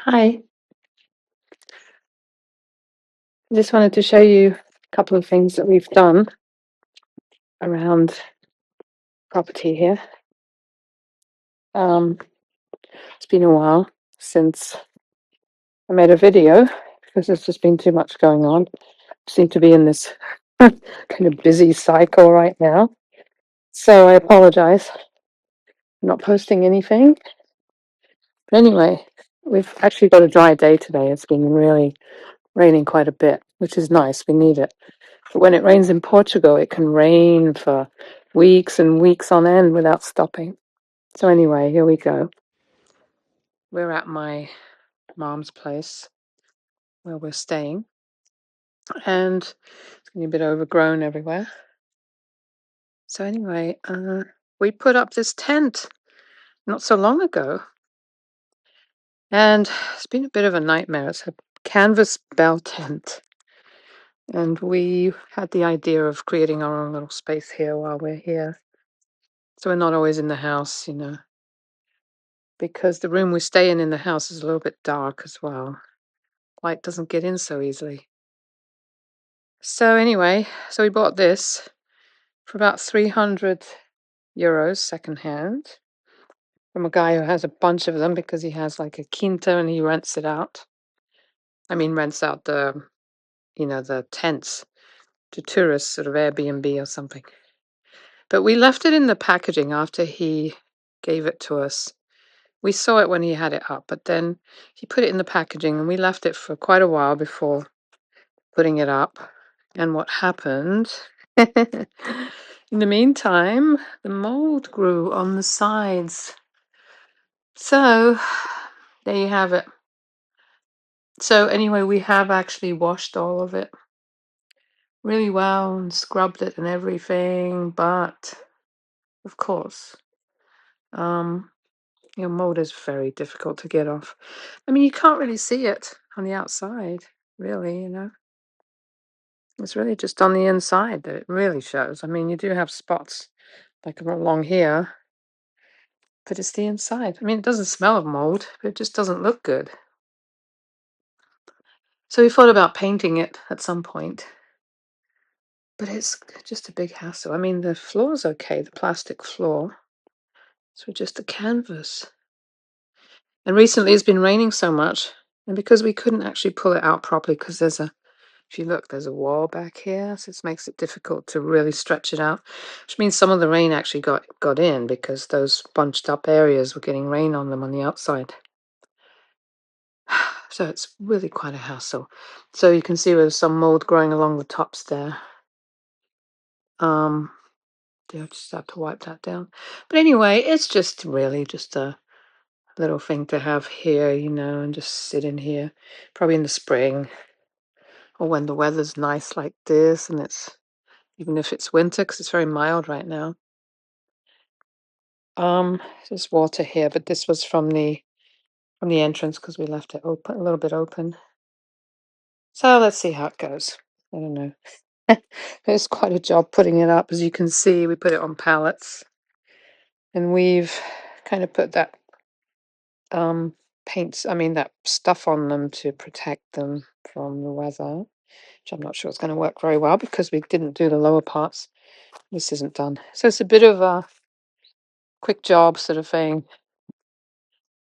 Hi, I just wanted to show you a couple of things that we've done around property here. Um, it's been a while since I made a video because there's just been too much going on. I seem to be in this kind of busy cycle right now. So I apologize for not posting anything. But anyway, we've actually got a dry day today. It's been really raining quite a bit, which is nice. We need it. But when it rains in Portugal, it can rain for weeks and weeks on end without stopping. So anyway, here we go. We're at my mom's place where we're staying, and it's getting a bit overgrown everywhere. So anyway, we put up this tent not so long ago, and it's been a bit of a nightmare. It's a canvas bell tent, and we had the idea of creating our own little space here while we're here. So we're not always in the house, because the room we stay in the house is a little bit dark as well. Light doesn't get in so easily. So anyway, so we bought this for about 300 euros secondhand from a guy who has a bunch of them because he has like a quinta and he rents it out. I mean, rents out the tents to tourists, sort of Airbnb or something. But we left it in the packaging after he gave it to us. We saw it when he had it up, but then he put it in the packaging and we left it for quite a while before putting it up. And what happened? In the meantime, the mold grew on the sides. So, there you have it. So, anyway, we have actually washed all of it really well and scrubbed it and everything, but of course, um, mold is very difficult to get off. I mean, you can't really see it on the outside, really. It's really just on the inside that it really shows. I mean, you do have spots like along here, but it's the inside. I mean, it doesn't smell of mold, but it just doesn't look good. So we thought about painting it at some point, but it's just a big hassle. I mean, the floor's okay, the plastic floor. So just the canvas. And recently it's been raining so much, and because we couldn't actually pull it out properly, because if you look, there's a wall back here, so it makes it difficult to really stretch it out, which means some of the rain actually got in because those bunched up areas were getting rain on them on the outside. So it's really quite a hassle. So you can see there's some mold growing along the tops there. Yeah, just have to wipe that down. But anyway, it's just really just a little thing to have here, and just sit in here, probably in the spring or when the weather's nice like this, and even if it's winter, because it's very mild right now. There's water here, but this was from the entrance because we left it open, a little bit open. So let's see how it goes. I don't know. It's quite a job putting it up. As you can see, we put it on pallets, and we've kind of put that that stuff on them to protect them from the weather, which I'm not sure it's going to work very well because we didn't do the lower parts. This isn't done. So it's a bit of a quick job sort of thing.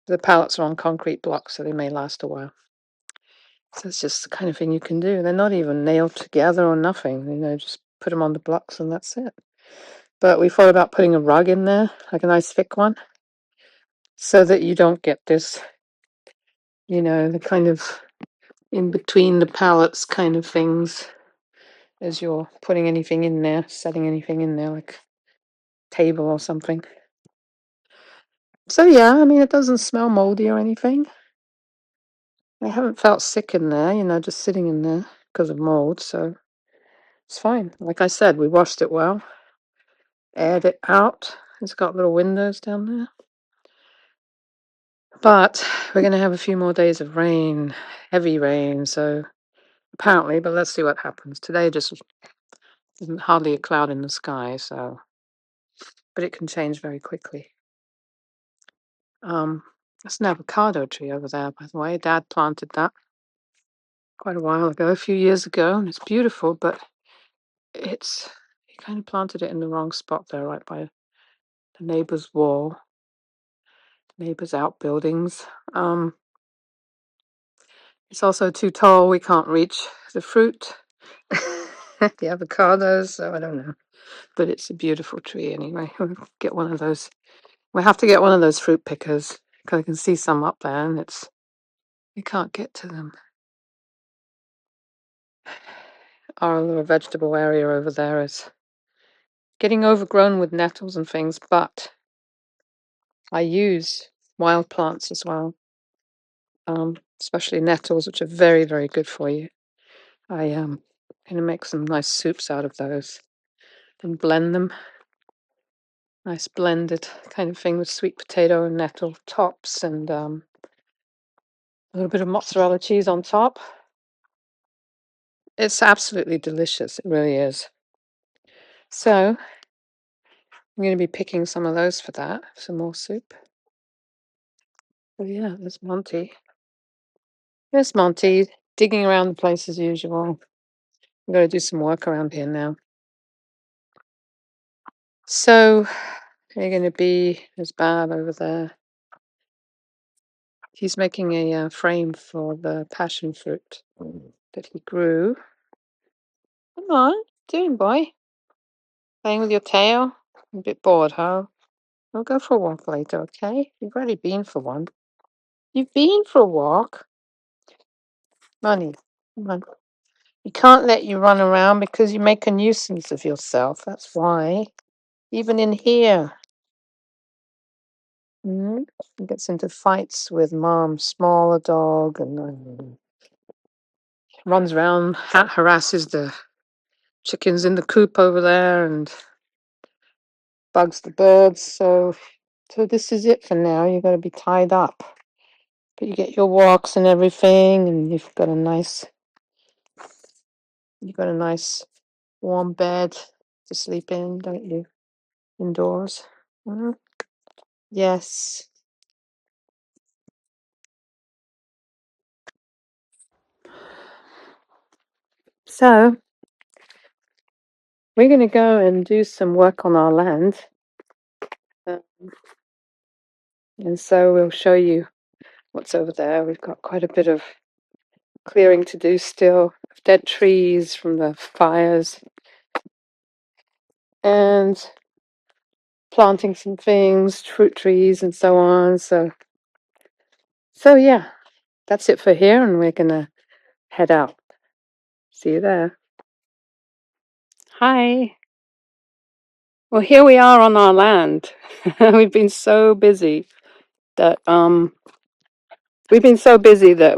The pallets are on concrete blocks, so they may last a while. So it's just the kind of thing you can do. They're not even nailed together or nothing. Just put them on the blocks and that's it. But we thought about putting a rug in there, like a nice thick one, so that you don't get this, the kind of in between the pallets kind of things as you're putting anything in there, setting anything in there, like a table or something. So yeah, I mean, it doesn't smell moldy or anything. I haven't felt sick in there, just sitting in there because of mold, so it's fine. Like I said, we washed it well, aired it out. It's got little windows down there. But we're going to have a few more days of rain, heavy rain, so apparently, but let's see what happens. Today just isn't hardly a cloud in the sky, but it can change very quickly. That's an avocado tree over there, by the way. Dad planted that quite a while ago, a few years ago, and it's beautiful, but he kind of planted it in the wrong spot there, right by the neighbor's wall, neighbor's outbuildings. It's also too tall. We can't reach the fruit, the avocados, so I don't know. But it's a beautiful tree anyway. We'll get one of those. We have to get one of those fruit pickers because I can see some up there, and you can't get to them. Our little vegetable area over there is getting overgrown with nettles and things, but I use wild plants as well, especially nettles, which are very, very good for you. I gonna make some nice soups out of those and blend them. Nice blended kind of thing with sweet potato and nettle tops and a little bit of mozzarella cheese on top. It's absolutely delicious. It really is. So I'm going to be picking some of those for that, some more soup. Oh yeah, there's Monty. There's Monty digging around the place as usual. I've got to do some work around here now. So they're going to be there's Bab over there. He's making a frame for the passion fruit that he grew. Come on, doing boy. Playing with your tail? I'm a bit bored, huh? We'll go for a walk later, okay? You've already been for one. You've been for a walk? Money, come on. You can't let you run around because you make a nuisance of yourself. That's why. Even in here. He gets into fights with Mom's smaller dog and runs around, harasses the chickens in the coop over there and bugs the birds. So this is it for now. You've got to be tied up. But you get your walks and everything, and you've got a nice warm bed to sleep in, don't you? Indoors. Mhm. Yes. So we're going to go and do some work on our land. And so we'll show you what's over there. We've got quite a bit of clearing to do still, dead trees from the fires, and planting some things, fruit trees and so on. So yeah, that's it for here, and we're gonna head out. See you there. Hi. Well, here we are on our land. We've been so busy that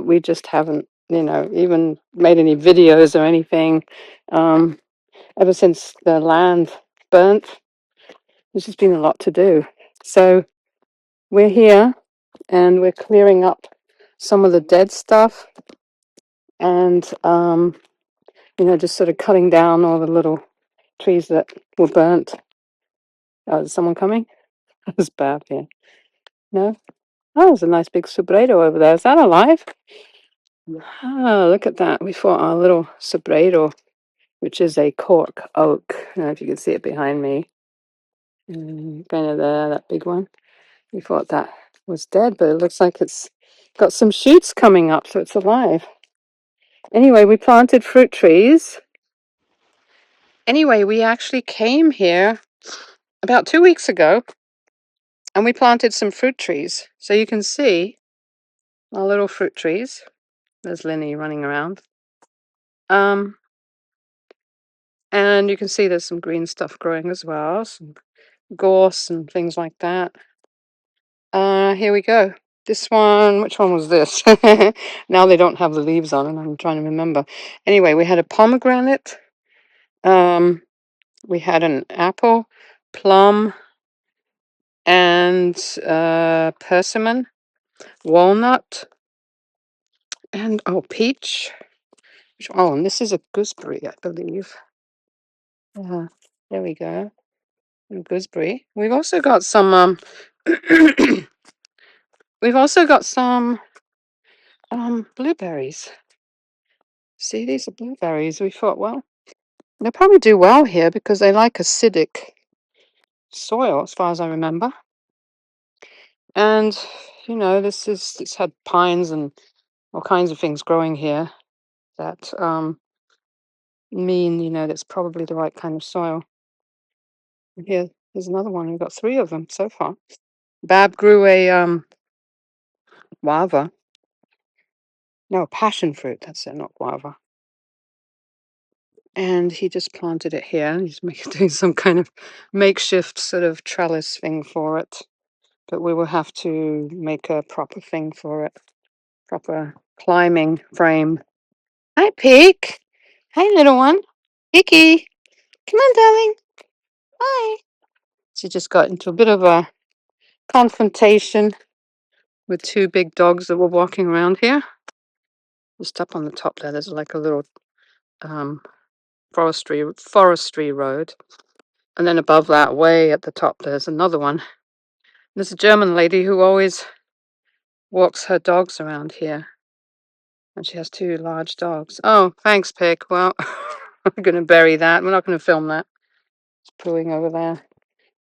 we just haven't, even made any videos or anything. Ever since the land burnt, there's just been a lot to do. So we're here and we're clearing up some of the dead stuff and, just sort of cutting down all the little trees that were burnt. Oh, is someone coming? There's Bab here. No? Oh, there's a nice big sobredo over there. Is that alive? Oh, look at that. We fought our little sobredo, which is a cork oak. I don't know if you can see it behind me. Kind of there, that big one. We thought that was dead, but it looks like it's got some shoots coming up, so it's alive. Anyway, we planted fruit trees. Anyway, we actually came here about 2 weeks ago, and we planted some fruit trees. So you can see our little fruit trees. There's Linny running around. And you can see there's some green stuff growing as well, some gorse and things like that. Here we go. This one, which one was this? Now they don't have the leaves on it. I'm trying to remember. Anyway, we had a pomegranate. We had an apple, plum, and persimmon, walnut, and peach. And this is a gooseberry, I believe. There we go. Gooseberry. We've also got some We've also got some blueberries. See, these are blueberries. We thought, well, they'll probably do well here because they like acidic soil, as far as I remember. And it's had pines and all kinds of things growing here that mean that's probably the right kind of soil. And here's another one. We've got 3 of them so far. Bab grew a guava. No, passion fruit. That's it, not guava. And he just planted it here. He's doing some kind of makeshift sort of trellis thing for it. But we will have to make a proper thing for it. Proper climbing frame. Hi, Pig. Hi, little one. Piggy. Come on, darling. Hi. She just got into a bit of a confrontation with 2 big dogs that were walking around here. Just up on the top there's like a little forestry road. And then above that, way at the top, there's another one. There's a German lady who always walks her dogs around here. And she has 2 large dogs. Oh, thanks, Pig. Well, I'm going to bury that. We're not going to film that. It's pooing over there.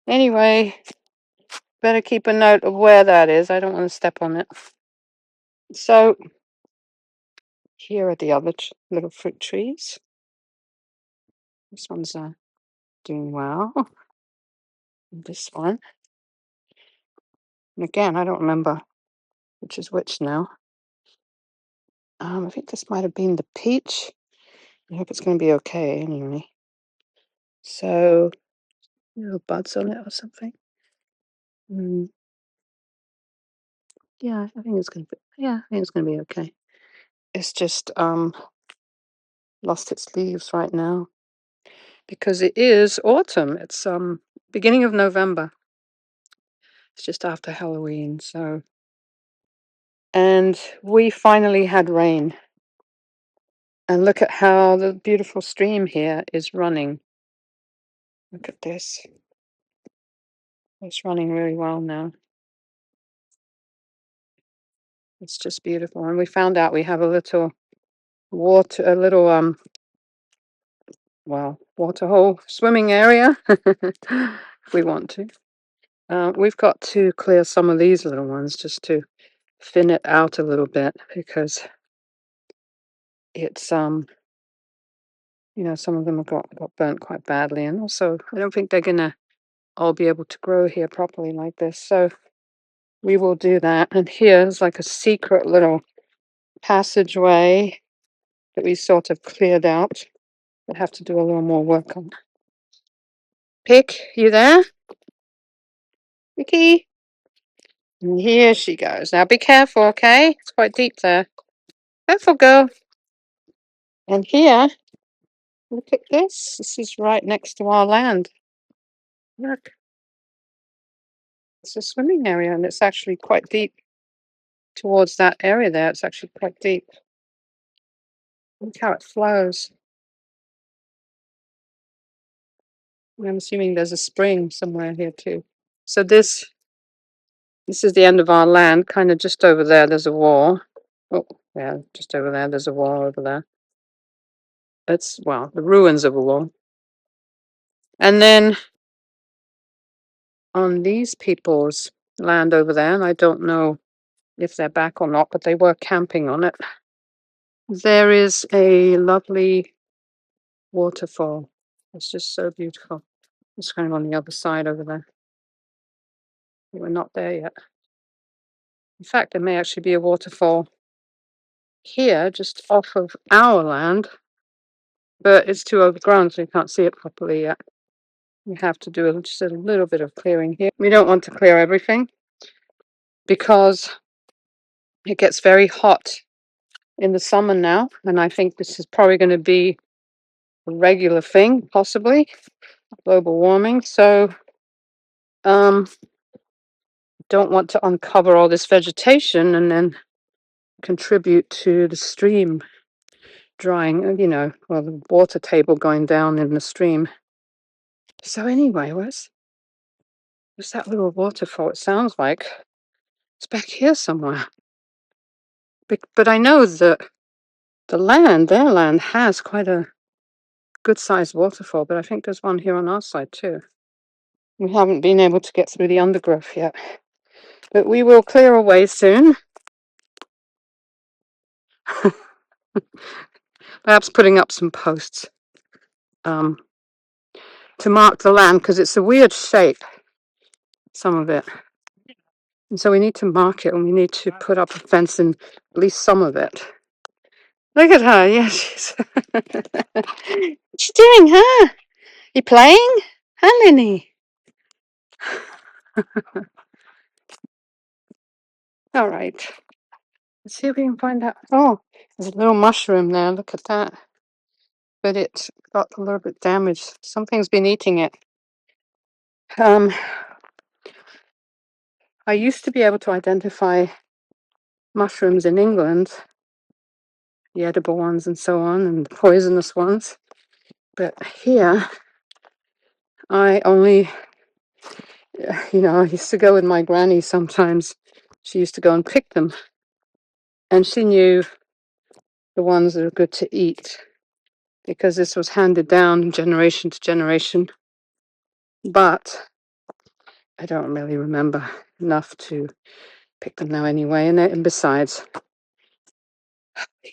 Anyway, better keep a note of where that is. I don't want to step on it. So, here are the other little fruit trees. This one's doing well. And this one. And again, I don't remember which is which now. I think this might have been the peach. I hope it's going to be okay anyway. So, little buds on it or something. Yeah, I think it's going to be. Yeah, I think it's going to be okay. It's just lost its leaves right now because it is autumn. It's beginning of November. It's just after Halloween, so. And we finally had rain. And look at how the beautiful stream here is running. Look at this. It's running really well now. It's just beautiful. And we found out we have a little water hole swimming area if we want to. We've got to clear some of these little ones just to thin it out a little bit because it's some of them have got burnt quite badly, and also I don't think they're gonna all be able to grow here properly like this. So we will do that. And here's like a secret little passageway that we sort of cleared out. We'll have to do a little more work on. Pick, you there? Vicky? And here she goes. Now be careful, okay? It's quite deep there. Careful, girl. And here, look at this. This is right next to our land. Look. It's a swimming area, and it's actually quite deep towards that area there. It's actually quite deep. Look how it flows. I'm assuming there's a spring somewhere here too. So this is the end of our land, kind of just over there. There's a wall. Oh, yeah, just over there. There's a wall over there. It's, well, the ruins of a wall. And then on these people's land over there, and I don't know if they're back or not, but they were camping on it. There is a lovely waterfall. It's just so beautiful. It's kind of on the other side over there. We're not there yet. In fact, there may actually be a waterfall here, just off of our land, but it's too overgrown, so you can't see it properly yet. We have to do just a little bit of clearing here. We don't want to clear everything because it gets very hot in the summer now, and I think this is probably going to be a regular thing, possibly global warming. So, don't want to uncover all this vegetation and then contribute to the stream drying, the water table going down in the stream. So anyway, where's that little waterfall? It sounds like It's back here somewhere. But I know that their land has quite a good-sized waterfall, but I think there's one here on our side too. We haven't been able to get through the undergrowth yet, but we will clear away soon. Perhaps putting up some posts to mark the land, because it's a weird shape, some of it. And so we need to mark it, and we need to put up a fence in at least some of it. Look at her, yeah, she's... What's she doing, huh? You playing? Huh, Linny? All right. Let's see if we can find out. Oh, there's a little mushroom there. Look at that. But it got a little bit damaged. Something's been eating it. I used to be able to identify mushrooms in England, the edible ones and so on, and the poisonous ones. But here, I only, I used to go with my granny sometimes. She used to go and pick them. And she knew the ones that are good to eat, because this was handed down generation to generation. But I don't really remember enough to pick them now anyway. And besides,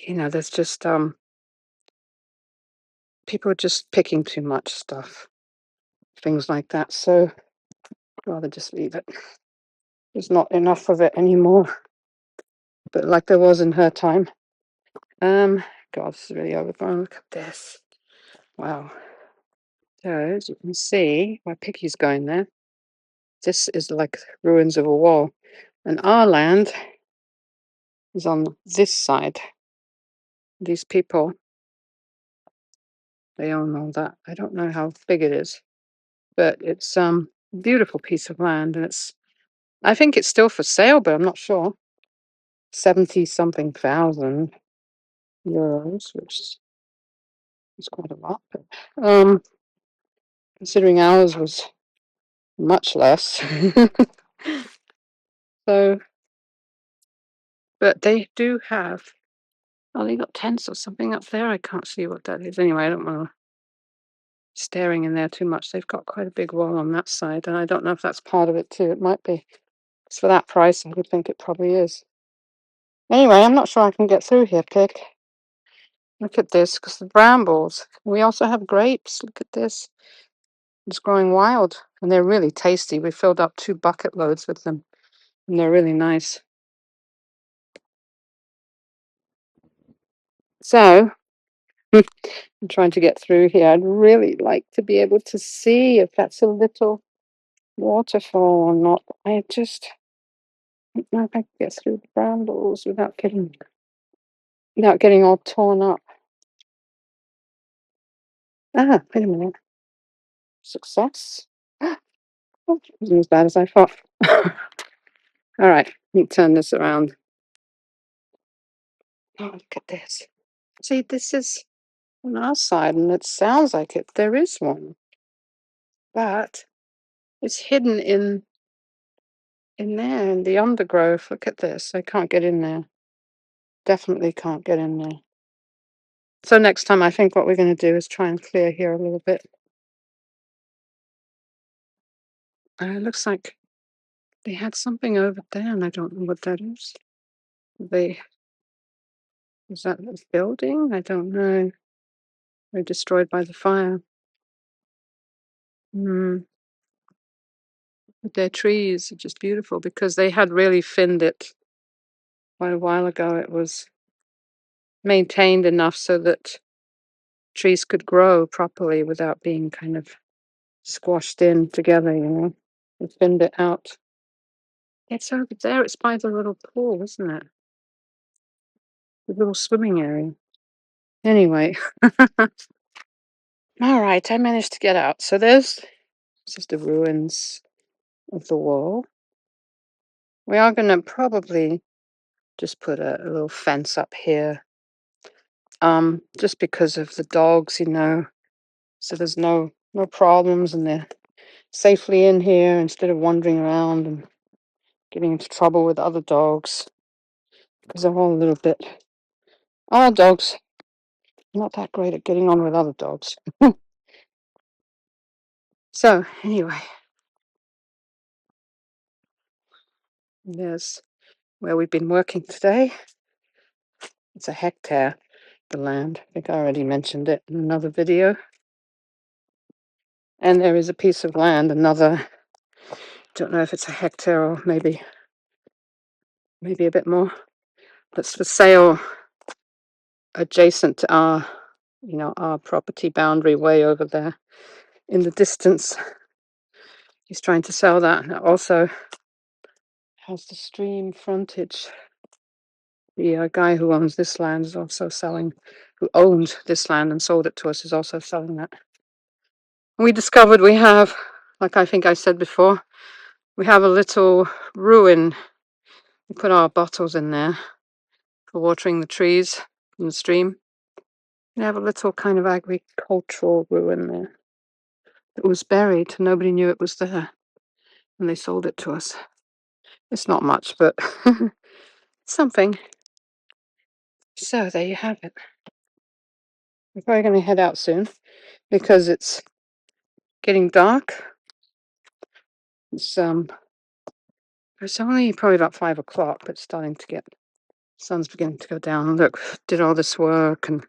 there's just people are just picking too much stuff, things like that. So I'd rather just leave it. There's not enough of it anymore, but like there was in her time. God, this is really overgrown. Look at this. Wow. So as you can see, my picky's going there. This is like ruins of a wall. And our land is on this side. These people, they own all that. I don't know how big it is, but it's a beautiful piece of land, and I think it's still for sale, but I'm not sure. 70-something thousand euros, which is quite a lot. But, considering ours was much less. So, but they do have, they got tents or something up there. I can't see what that is. Anyway, I don't want to staring in there too much. They've got quite a big wall on that side, and I don't know if that's part of it too. It might be. It's for that price, I would think it probably is. Anyway, I'm not sure I can get through here, Pig. Look at this, because the brambles. We also have grapes. Look at this. It's growing wild, and they're really tasty. We filled up 2 bucket loads with them, and they're really nice. So, I'm trying to get through here. I'd really like to be able to see if that's a little waterfall or not. I just don't know if I can get through the brambles without getting all torn up. Wait a minute. Success? Oh, it wasn't as bad as I thought. All right, let me turn this around. Oh, look at this. See, this is on our side, and it sounds like there is one. But it's hidden in there, in the undergrowth. Look at this. I can't get in there. Definitely can't get in there. So next time, I think what we're going to do is try and clear here a little bit. It looks like they had something over there, and I don't know what that is. Is that a building? I don't know. They're destroyed by the fire. But their trees are just beautiful, because they had really thinned it quite a while ago. It was maintained enough so that trees could grow properly without being kind of squashed in together, They thinned it out. It's over there. It's by the little pool, isn't it? The little swimming area. Anyway. All right, I managed to get out. So this is the ruins of the wall. We are going to probably just put a little fence up here. Just because of the dogs, so there's no problems, and they're safely in here instead of wandering around and getting into trouble with other dogs because they're all a little bit. Our dogs not that great at getting on with other dogs. So anyway, there's where we've been working today. It's a hectare, the land. I think I already mentioned it in another video. And there is a piece of land, another, don't know if it's a hectare or maybe a bit more, that's for sale adjacent to our, our property boundary way over there in the distance. He's trying to sell that. And it also has the stream frontage. The guy who owns this land is also selling, who owned this land and sold it to us, is also selling that. We discovered we have, like I think I said before, we have a little ruin. We put our bottles in there for watering the trees in the stream. We have a little kind of agricultural ruin there. It was buried. Nobody knew it was there. And they sold it to us. It's not much, but something. So there you have it. We're probably going to head out soon because it's getting dark. It's only probably about 5 o'clock, but it's starting to get, sun's beginning to go down. Look, did all this work and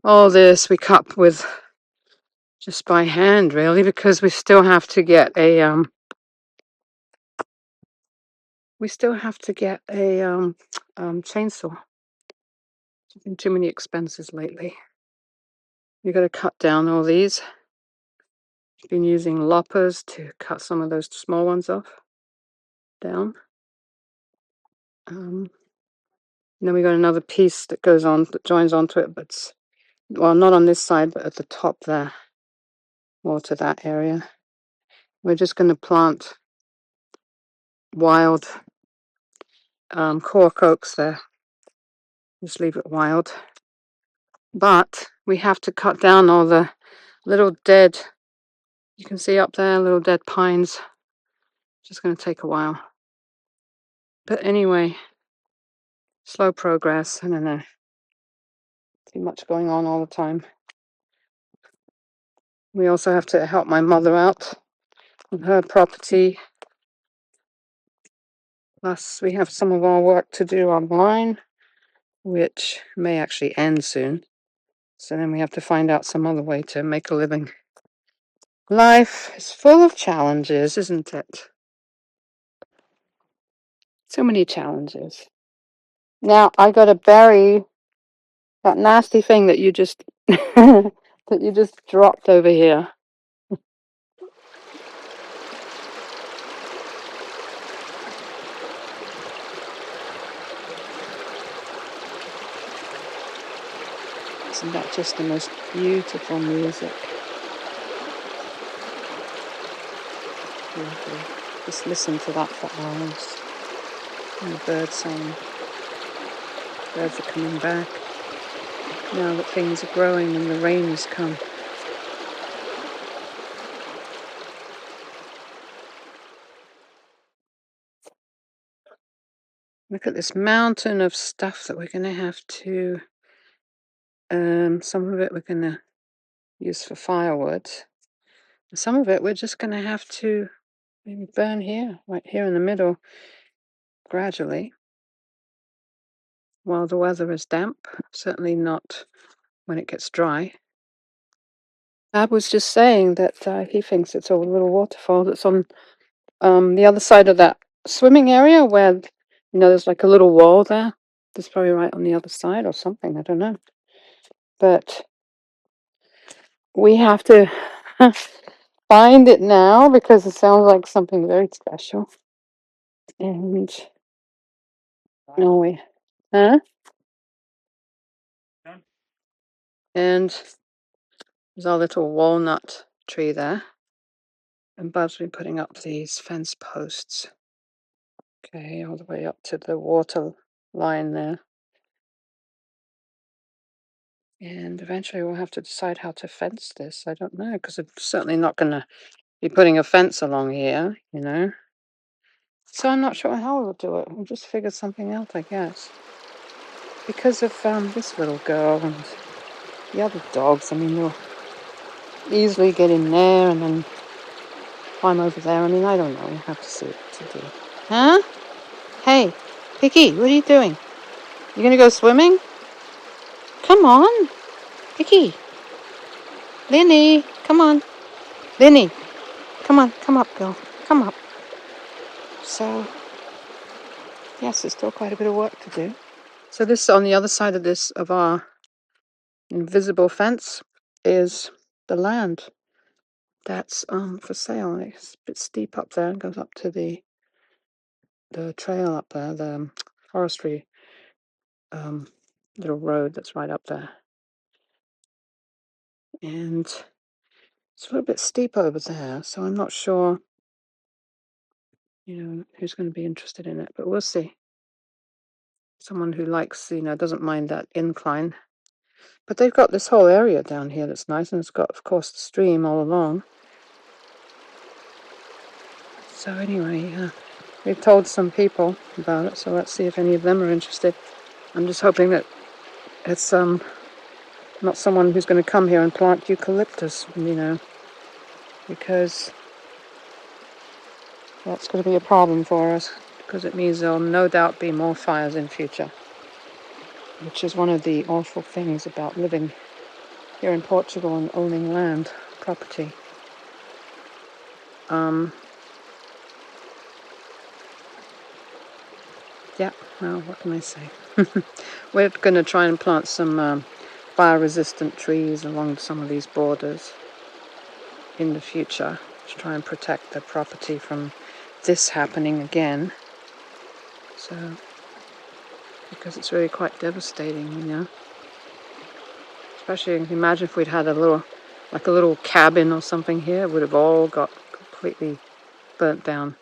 all this we cut with just by hand, really, because we still have to get a chainsaw. There's been too many expenses lately. You got to cut down all these. I've been using loppers to cut some of those small ones off down. And then we got another piece that goes on, that joins onto it, but it's, well, not on this side, but at the top there, more to that area. We're just going to plant wild cork oaks there. Just leave it wild. But we have to cut down all the little dead, you can see up there, little dead pines. Just going to take a while. But anyway, slow progress. I don't know. Too much going on all the time. We also have to help my mother out with her property. Plus, we have some of our work to do online, which may actually end soon. So then we have to find out some other way to make a living. Life is full of challenges, isn't it? So many challenges. Now I got to bury that nasty thing that you just that you just dropped over here. Isn't that just the most beautiful music? Lovely. Just listen to that for hours. And the birds singing. Birds are coming back. Now that things are growing and the rain has come. Look at this mountain of stuff that we're going to have to, some of it we're going to use for firewood. And some of it we're just going to have to maybe burn here, right here in the middle, gradually, while the weather is damp. Certainly not when it gets dry. Ab was just saying that he thinks it's a little waterfall that's on the other side of that swimming area where, there's like a little wall there. That's probably right on the other side or something, I don't know. But we have to find it now because it sounds like something very special. And no way. Huh? And there's our little walnut tree there. And Bub's been putting up these fence posts. Okay, all the way up to the water line there. And eventually we'll have to decide how to fence this. I don't know, because I'm certainly not going to be putting a fence along here, So I'm not sure how we'll do it. We'll just figure something out, I guess. Because of this little girl and the other dogs, I mean, they'll easily get in there and then climb over there. I mean, I don't know. We'll have to see what to do. Huh? Hey, Picky, what are you doing? You gonna go swimming? Come on, Picky. Linny, come on. Linny, come on, come up, girl. Come up. So, yes, there's still quite a bit of work to do. So this, on the other side of this, of our invisible fence, is the land that's for sale. It's a bit steep up there. It goes up to the trail up there, the forestry little road that's right up there. And it's a little bit steep over there, so I'm not sure, who's going to be interested in it, but we'll see. Someone who likes, doesn't mind that incline. But they've got this whole area down here that's nice, and it's got, of course, the stream all along. So anyway, we've told some people about it, so let's see if any of them are interested. I'm just hoping that it's not someone who's going to come here and plant eucalyptus, because that's going to be a problem for us, because it means there'll no doubt be more fires in future, which is one of the awful things about living here in Portugal and owning land, property. Yeah, well, what can I say? We're going to try and plant some fire-resistant trees along some of these borders in the future to try and protect the property from this happening again. So, because it's really quite devastating, Especially, imagine if we'd had a little cabin or something here, it would have all got completely burnt down.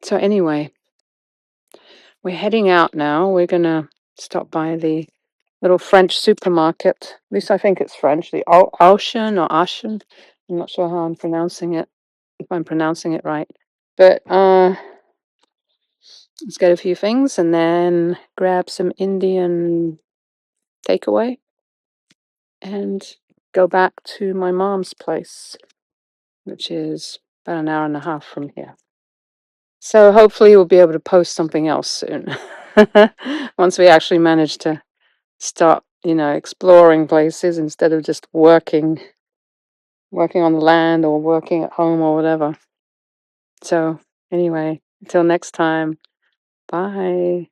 So anyway, we're heading out now. We're going to stop by the little French supermarket. At least I think it's French. The Auchan or Auchan. I'm not sure how I'm pronouncing it, if I'm pronouncing it right. But let's get a few things and then grab some Indian takeaway and go back to my mom's place, which is about an hour and a half from here. So hopefully we'll be able to post something else soon. Once we actually manage to start, exploring places instead of just working on the land or working at home or whatever. So anyway, until next time, bye.